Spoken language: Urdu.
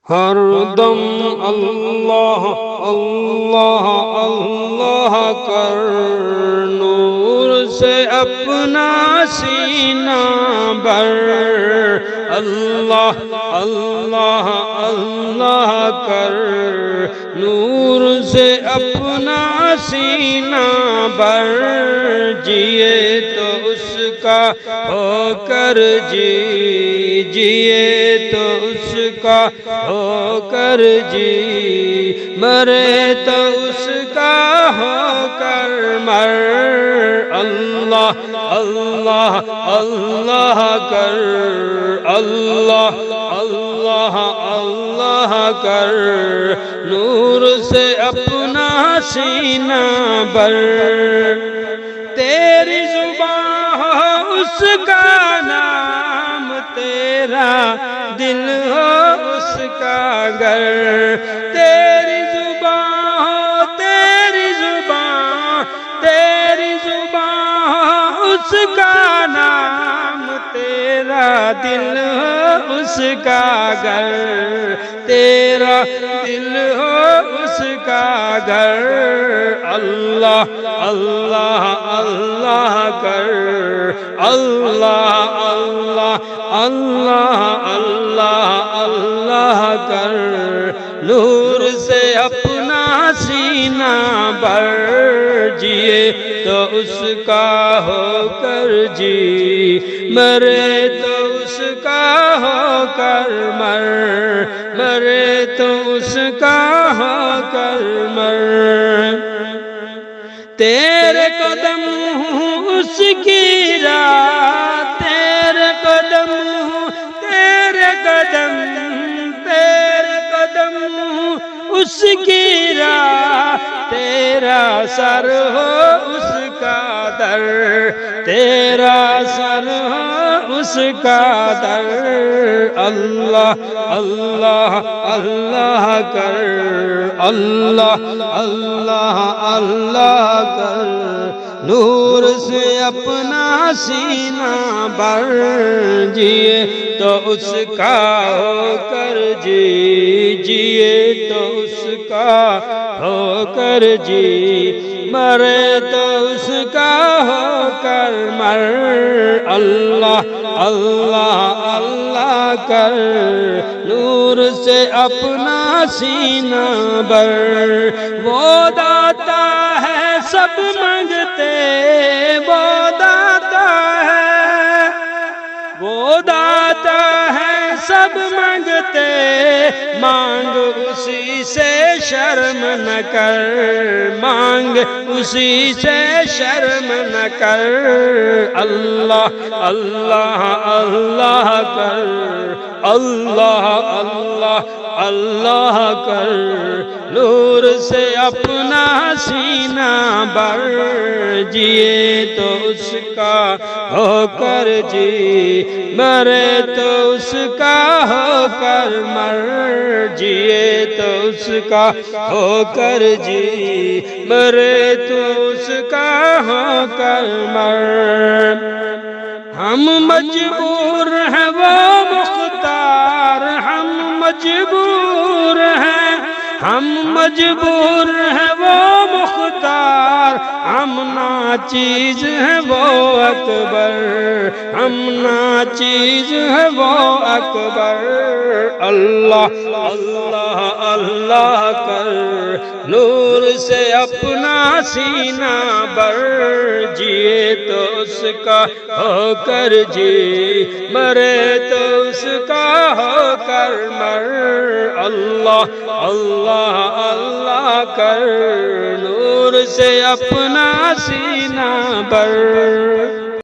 ہر دم اللہ اللہ اللہ کر، نور سے اپنا سینہ بھر، اللہ اللہ اللہ کر، نور سے اپنا سینہ بھر، جیے تو اس کا ہو کر جی، جیے تو اس کا ہو کر جی، مرے تو اس کا ہو کر مر، اللہ اللہ اللہ کر، اللہ اللہ اللہ کر، نور سے اپنا سینہ بھر، تیری زبان ہو اس کا نام، تیرا دل ہو اس کا گھر، تیری زبان ہو، تیری زبان، تیری زبان ہو اس کا نام، تیرا دل ہو اس کا گھر، تیرا دل ہو اس کا گھر، اللہ اللہ اللہ کر، اللہ اللہ اللہ اللہ اللہ کر، نور سے اپنا سینہ بھر، جیے تو اس کا ہو کر جی، مرے تو اس کا ہو کر مر، مرے تو اس کا ہو کر مر، تیرے قدم ہوں اس کی راہ، تیرے قدم ہوں، تیرے قدم، تیرے قدم ہوں اس کی راہ، تیرا سر ہو اس کا در، تیرا سر ہو اس کا در، اللہ اللہ اللہ کر، اللہ اللہ اللہ کر، نور سے اپنا سینہ بھر، جیے تو اس کا ہو کر جی، جیے تو اس کا ہو کر جی، مرے تو اس کا ہو کر مر، اللہ اللہ اللہ کر، نور سے اپنا سینہ بھر، وہ داتا ہے سب مانگتے، وہ داتا ہے، وہ داتا ہے سب مانگتے، مانگ اسی سے شرم نہ کر، مانگ اسی سے شرم نہ کر، اللہ اللہ اللہ کر، اللہ اللہ اللہ کر، نور سے اپنا سینہ بھر، جیے تو اس کا ہو کر جی، مرے تو اس کا ہو کر مر، جیے تو اس کا ہو کر جی، مرے تو اس کا ہو کر مر، ہم مجبور ہیں وہ مختار، ہم مجبور ہیں، ہم مجبور ہیں وہ مختار، ہم ناچیز ہیں وہ اکبر، ہم ناچیز ہیں وہ اکبر، اللہ اللہ اللہ کر، نور سے اپنا سینہ بھر، جیے تو اس کا ہو کر جی، مرے تو اس کا ہو کر مر، اللہ اللہ اللہ کر، نور سے اپنا سینہ بھر۔